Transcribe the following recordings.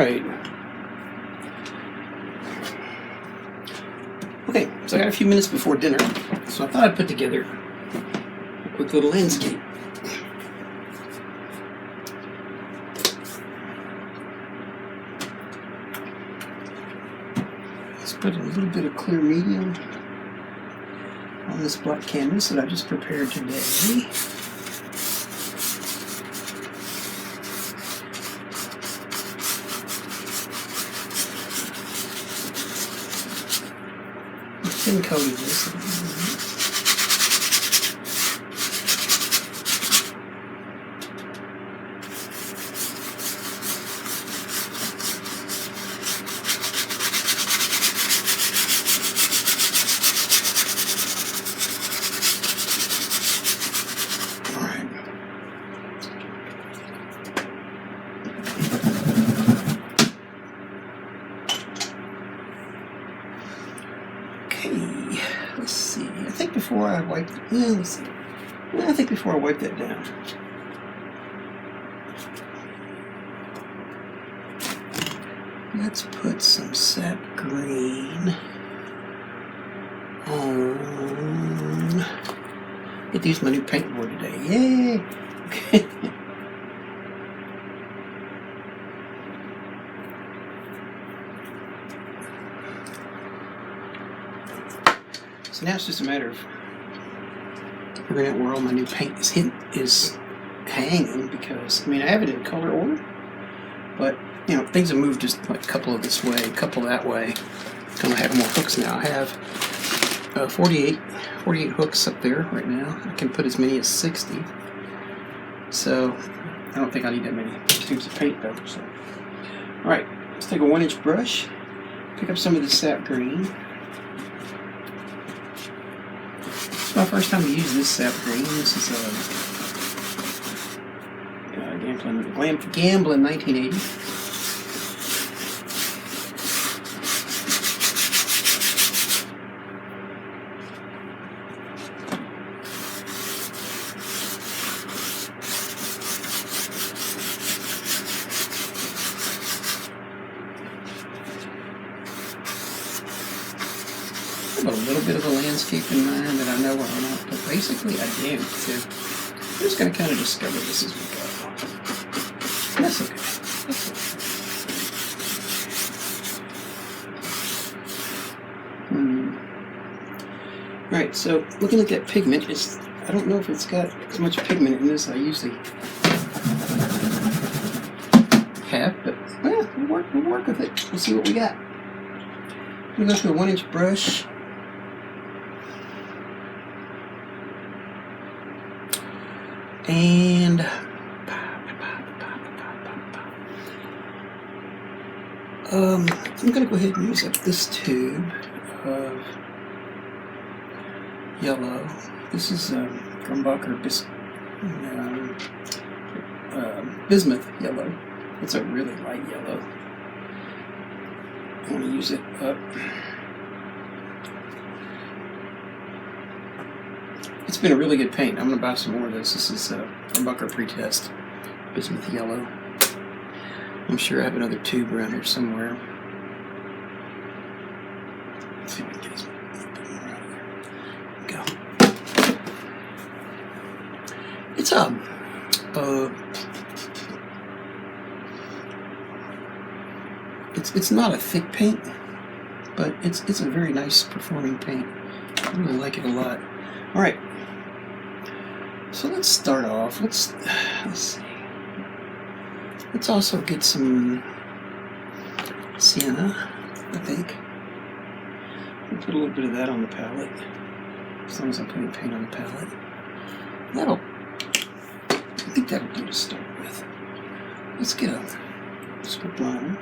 right. Okay, so I got a few minutes before dinner, so I thought I'd put together a quick little landscape. Let's put a little bit of clear medium on this black canvas that I just prepared today. Thin coated this. All right. Let's see. I think before I wipe, let's see. I think before I wipe that down, let's put some sap green on. Get to use my new paint board today. Yay! Okay. So now it's just a matter of figuring out where all my new paint is hanging, because I mean I have it in color order, but you know things have moved just like a couple of this way, a couple that way. I have more hooks now. I have 48 hooks up there right now. I can put as many as 60. So I don't think I need that many tubes of paint though. So, all right, let's take a 1-inch brush, pick up some of this sap green. It's my first time to use this sap green. This is Gamblin 1980. I have a little bit of a landscape in mind that I know where I'm at, but basically I do. So I'm just going to kind of discover this as we go. That's okay. That's okay. Alright, so looking at that pigment, I don't know if it's got as much pigment in this as I usually have, but we'll work with it. We'll see what we got. I'm going to go to a 1-inch brush. And I'm going to go ahead and use up this tube of yellow. This is Grumbacher bismuth yellow. It's a really light yellow. I want to use it up. It's been a really good paint. I'm going to buy some more of this. This is Grumbacher Pretest bismuth yellow. I'm sure I have another tube around here somewhere. Let's see if we can get a bit more out of there. Go. It's it's not a thick paint, but it's a very nice performing paint. I really like it a lot. All right. So let's start off. Let's see. Let's also get some sienna, I think. We'll put a little bit of that on the palette, as long as I'm putting paint on the palette. I think that'll do to start with. Let's get a script liner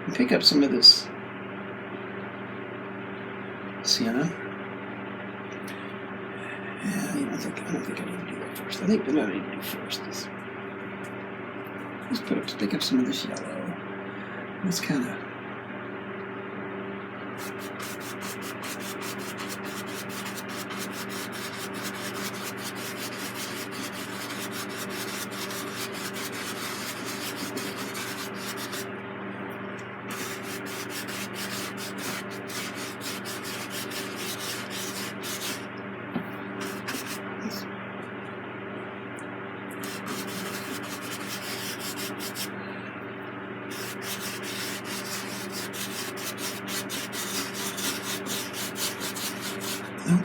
and pick up some of this sienna. Yeah, I don't think I need to do that first. I think what I need to do first is pick up some of this yellow. Let's kind of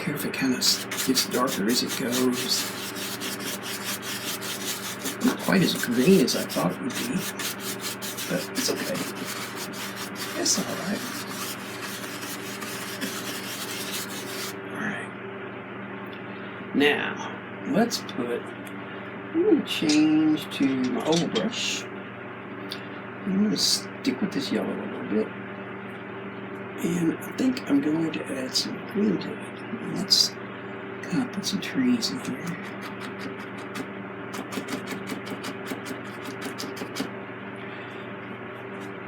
care if it kind of gets darker as it goes. Not quite as green as I thought it would be, but it's okay. It's alright. Alright. Now, I'm going to change to my oval brush. I'm going to stick with this yellow a little bit. And I think I'm going to add some green to it. And let's kind of put some trees in here.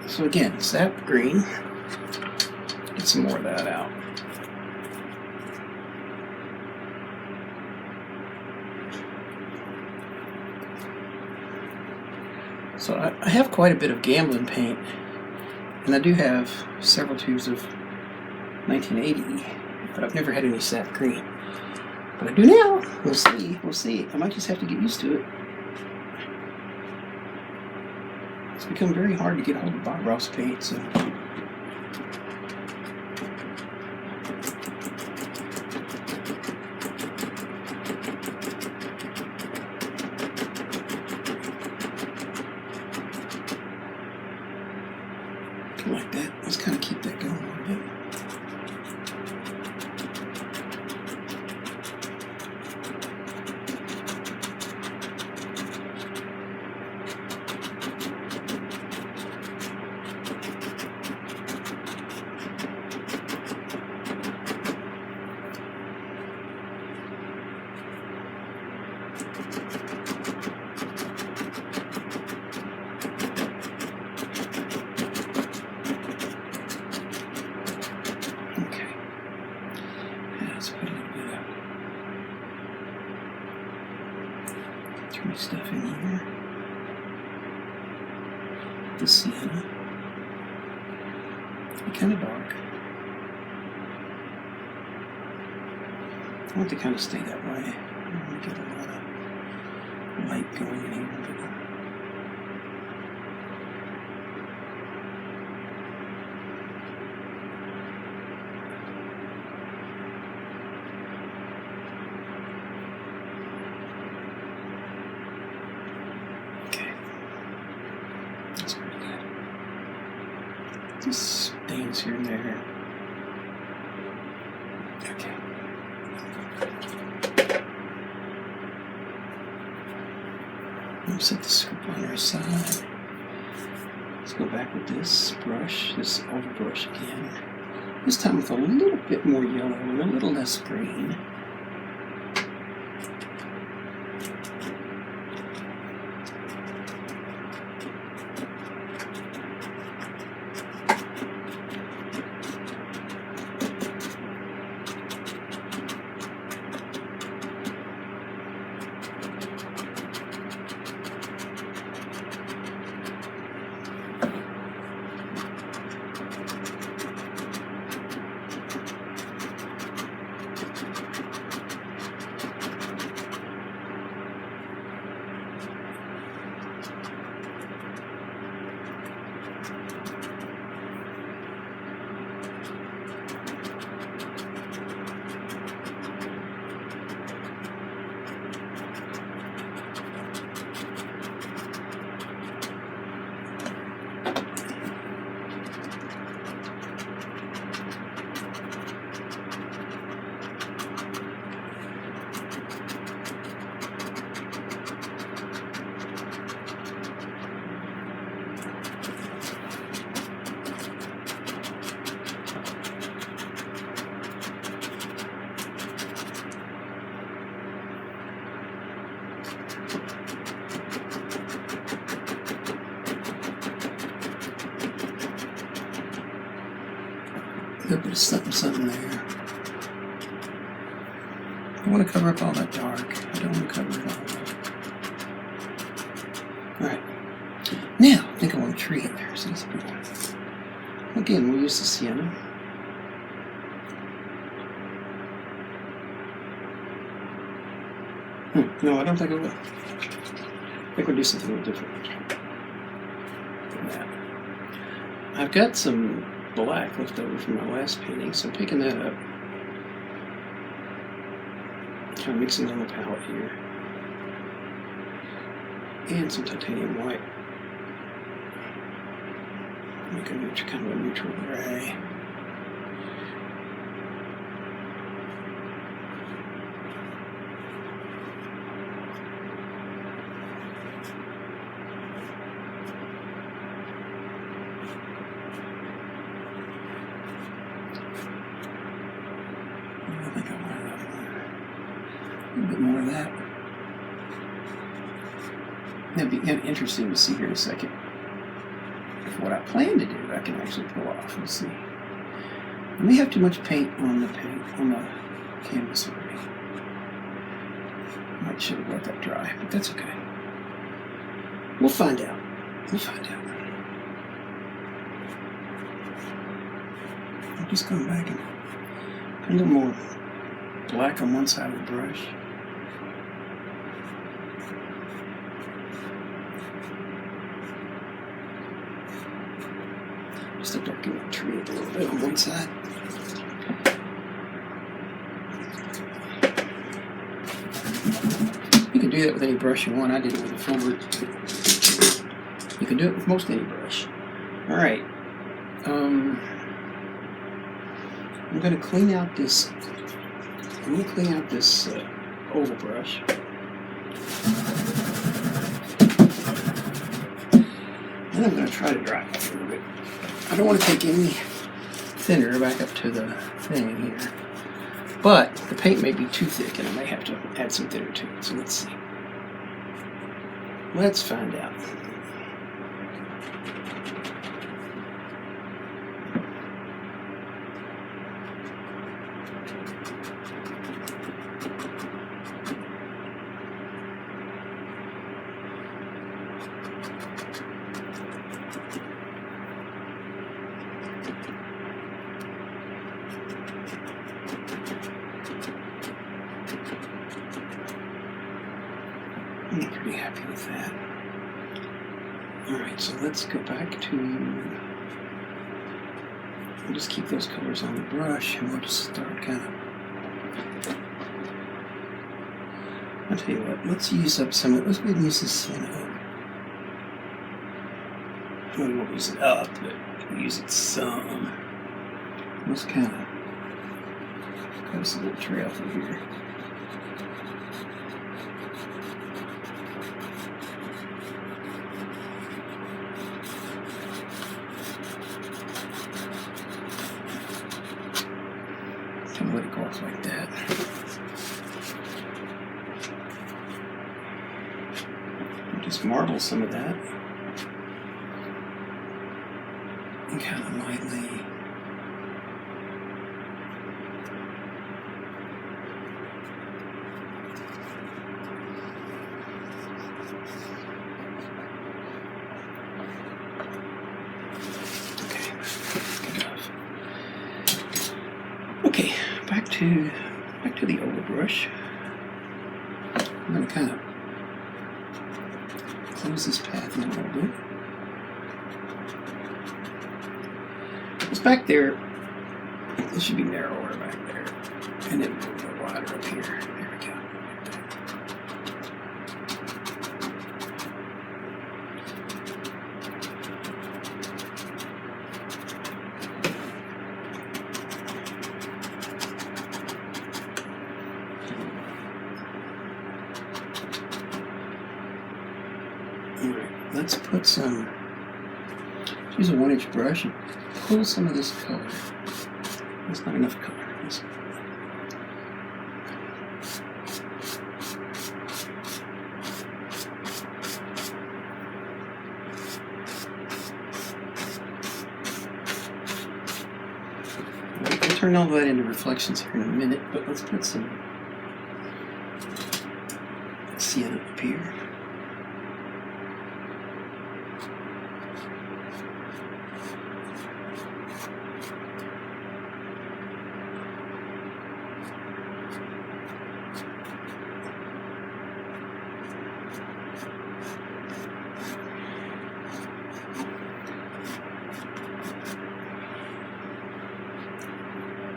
So again, sap green. Get some more of that out. So I have quite a bit of gambling paint, and I do have several tubes of 1980, but I've never had any sap green. But I do now. We'll see. I might just have to get used to it. It's become very hard to get a hold of Bob Ross paint, so. Like that. Let's kind of keep that going a little bit. Stuff in here. The sienna. Kind of dark. I want to kind of stay that way. I don't want to get a lot of light going in here. Just stains here and there. Okay. I'll set the script on our side. Let's go back with this brush, this oval brush again. This time with a little bit more yellow and a little less green. A little bit of something there. I want to cover up all that dark. I don't want to cover it all up. Alright. Now, I think I want a tree in there. So let's put it. Again, we'll use the sienna. No, I don't think I will. I think we'll do something a little different than that. I've got some black left over from my last painting, so I'm picking that up. Kind of mixing on the palette here. And some titanium white. Make a neutral, kind of a neutral gray. I think I want another one. A little bit more of that. That'd be interesting to see here in a second. If what I plan to do, I can actually pull off. Let's see. I may have too much paint on the canvas already. Might should have let that dry, but that's okay. We'll find out. We'll find out. I'm just going back and put a little more black on one side of the brush. Just to darken the tree a little bit on one side. You can do that with any brush you want. I did it with a filbert. You can do it with most any brush. All right. I'm going to clean out this. Oval brush. And I'm going to try to dry it a little bit. I don't want to take any thinner back up to the thing here. But the paint may be too thick and I may have to add some thinner to it. So let's see. Let's find out. I'm pretty happy with that. Alright, so let's go back to... We'll just keep those colors on the brush and we'll just start kind of... I'll tell you what, let's use up some of... Let's maybe use this, we won't use it up, but we'll use it some. Let's kind of cut us a little trail through here. Let it go off like that. And just marble some of that. And kind of lightly. Okay, good enough. Okay. Back to the oval brush. I'm going to kind of close this path in a little bit. It's back there. It should be narrower back there, and then a little bit wider up here. There we go. Alright, let's put some, use a 1-inch brush and pull some of this color. That's not enough color. We'll turn all that into reflections here in a minute, but let's put some sienna up here.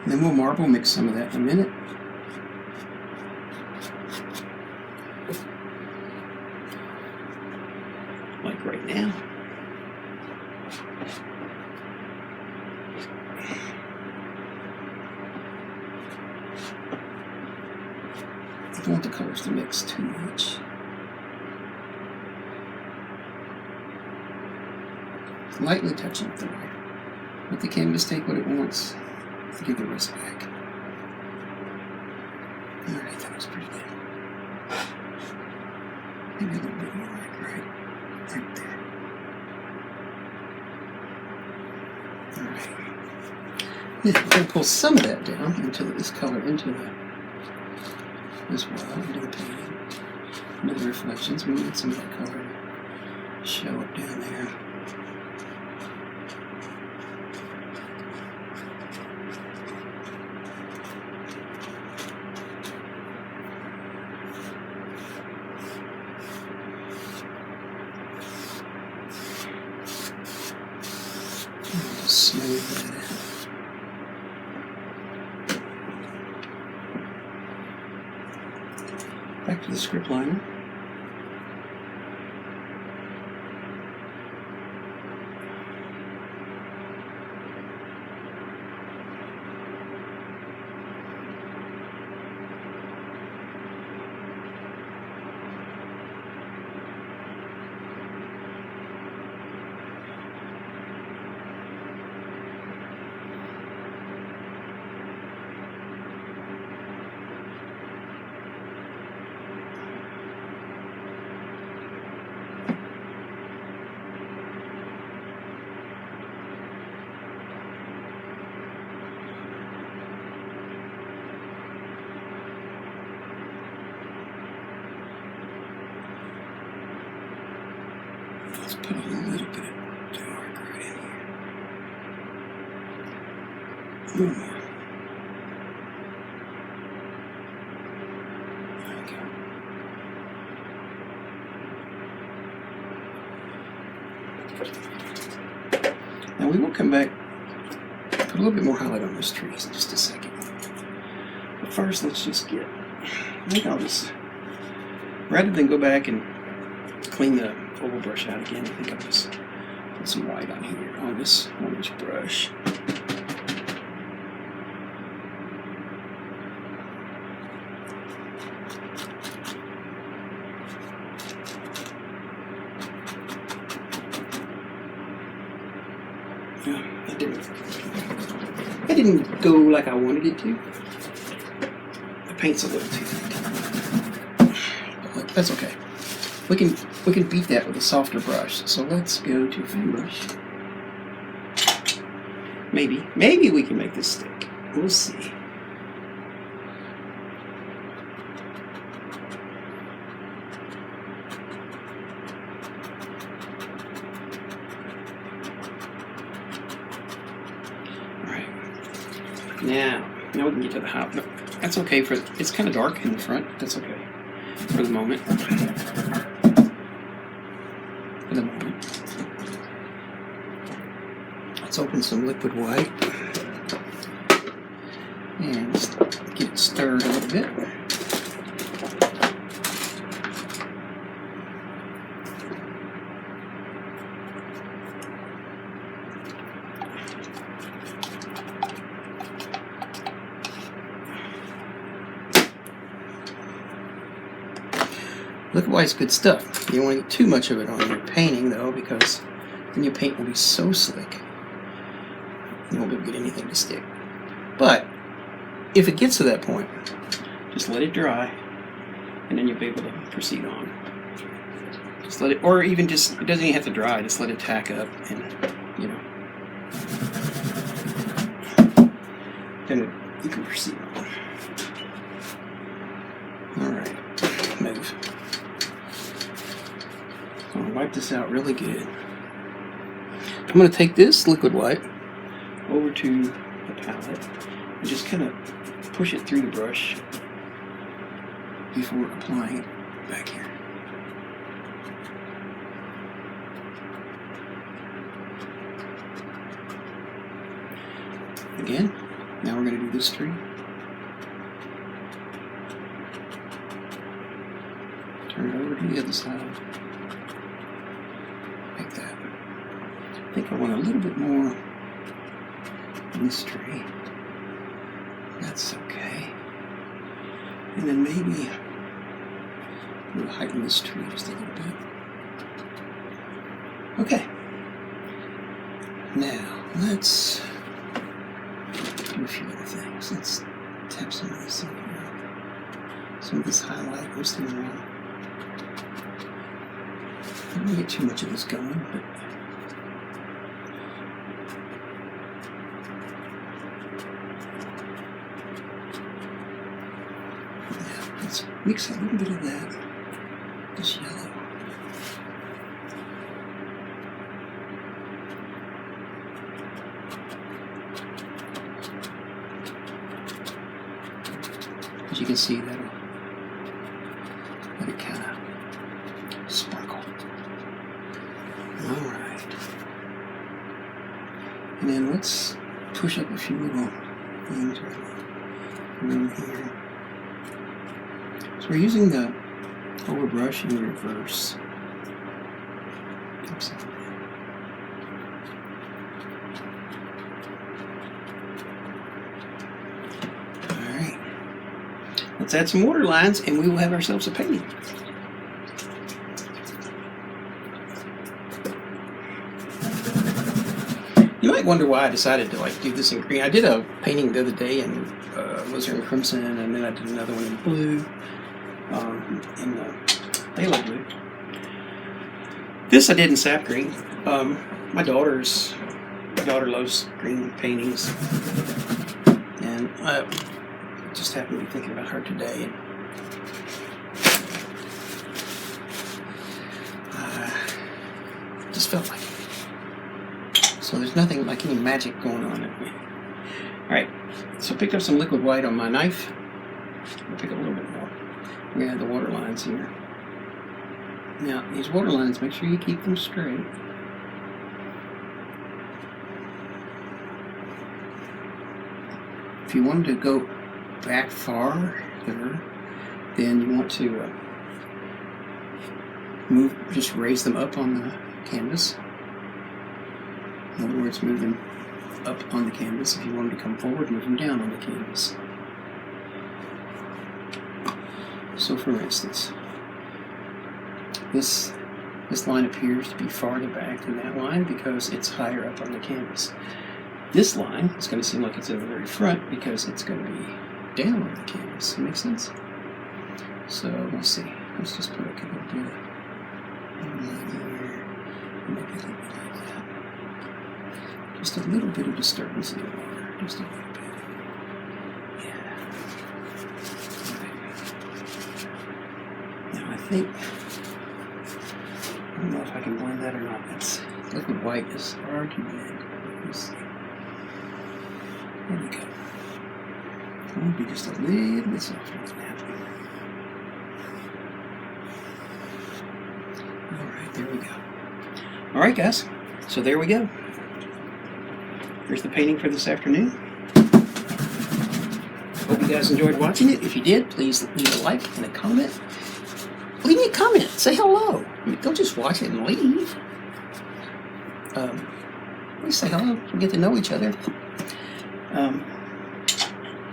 And then we'll marble mix some of that in a minute. Like right now. I don't want the colors to mix too much. Lightly touching the white. Let the canvas take what it wants to give the rest back. Alright, that was pretty good. Maybe a little bit more right there. Alright. Yeah, I'm going to pull some of that down into this color, into the as well, into the painting. Into the reflections. We need some of that color to show up down there. Smooth that out. Back to the script liner. Let's put a little bit of dark right in here. A little more. There we go. Now we will come back, put a little bit more highlight on those trees in just a second. But first, let's just get, I think I'll just, rather than go back and clean the oval brush out again, I think I'll just put some white on here on this orange brush. Yeah, it didn't go like I wanted it to. The paint's a little too thick. But that's okay. We can beat that with a softer brush. So let's go to fan brush. Maybe we can make this stick. We'll see. Alright. Now we can get to the hop. No, that's okay for, it's kind of dark in the front. That's okay for the moment. Let's open some liquid white and just get it stirred a little bit. Liquid white's good stuff. You don't want to get too much of it on your painting though, because then your paint will be so slick you won't be able to get anything to stick. But if it gets to that point, just let it dry and then you'll be able to proceed on. Just let it, or even just, it doesn't even have to dry, just let it tack up and, you know, then you can proceed on. Alright, move. I'm going to wipe this out really good. I'm going to take this liquid white over to the palette and just kind of push it through the brush before applying it back here. Again, now we're going to do this tree. Turn it over to the other side. Like that. I think I want a little bit more in this tree. That's okay. And then maybe we'll heighten this tree just a little bit. Okay. Now, let's do a few other things. Let's tap some of this in here. Some of this highlight, this thing around. I don't get too much of this going, but yeah, let's mix a little bit of that. This yellow. As you can see, that'll let it kind of sparkle. All right. And then let's push up a few little things right around here. So we're using the overbrush in reverse. Alright. Let's add some water lines and we will have ourselves a painting. You might wonder why I decided to do this in green. I did a painting the other day in alizarin crimson, and then I did another one in blue. In phthalo blue. This I did in sap green. My daughter loves green paintings, and I just happened to be thinking about her today. And I just felt like it. So there's nothing like any magic going on in me. All right, so I picked up some liquid white on my knife. I'll pick up a little bit more. We have the water lines here. Now, these water lines, make sure you keep them straight. If you wanted to go back farther, then you want to just raise them up on the canvas. In other words, move them up on the canvas. If you wanted to come forward, move them down on the canvas. So for instance, this line appears to be farther back than that line because it's higher up on the canvas. This line is going to seem like it's at the very front because it's going to be down on the canvas. That makes sense? So let's see. Let's just put a couple of line here. Maybe a little bit like that. Just a little bit of disturbance in the water. Just a little bit. I don't know if I can blend that or not. It's liquid white is hard to blend. Let me see. There we go. It will be just a little bit softer than that. Alright, there we go. Alright guys, so there we go. Here's the painting for this afternoon. Hope you guys enjoyed watching it. If you did, please leave a like and a comment. Leave me a comment. Say hello. Don't just watch it and leave. Please say hello. We get to know each other.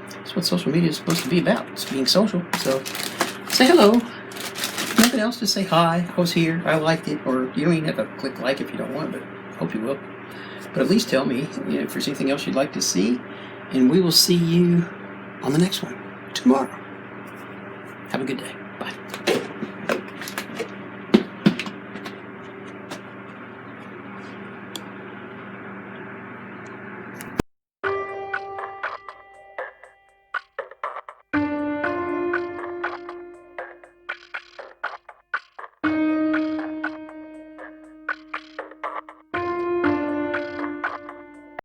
That's what social media is supposed to be about. It's being social. So say hello. Nothing else. Just say hi. I was here. I liked it. Or you don't even have to click like if you don't want, but I hope you will. But at least tell me if there's anything else you'd like to see. And we will see you on the next one tomorrow. Have a good day.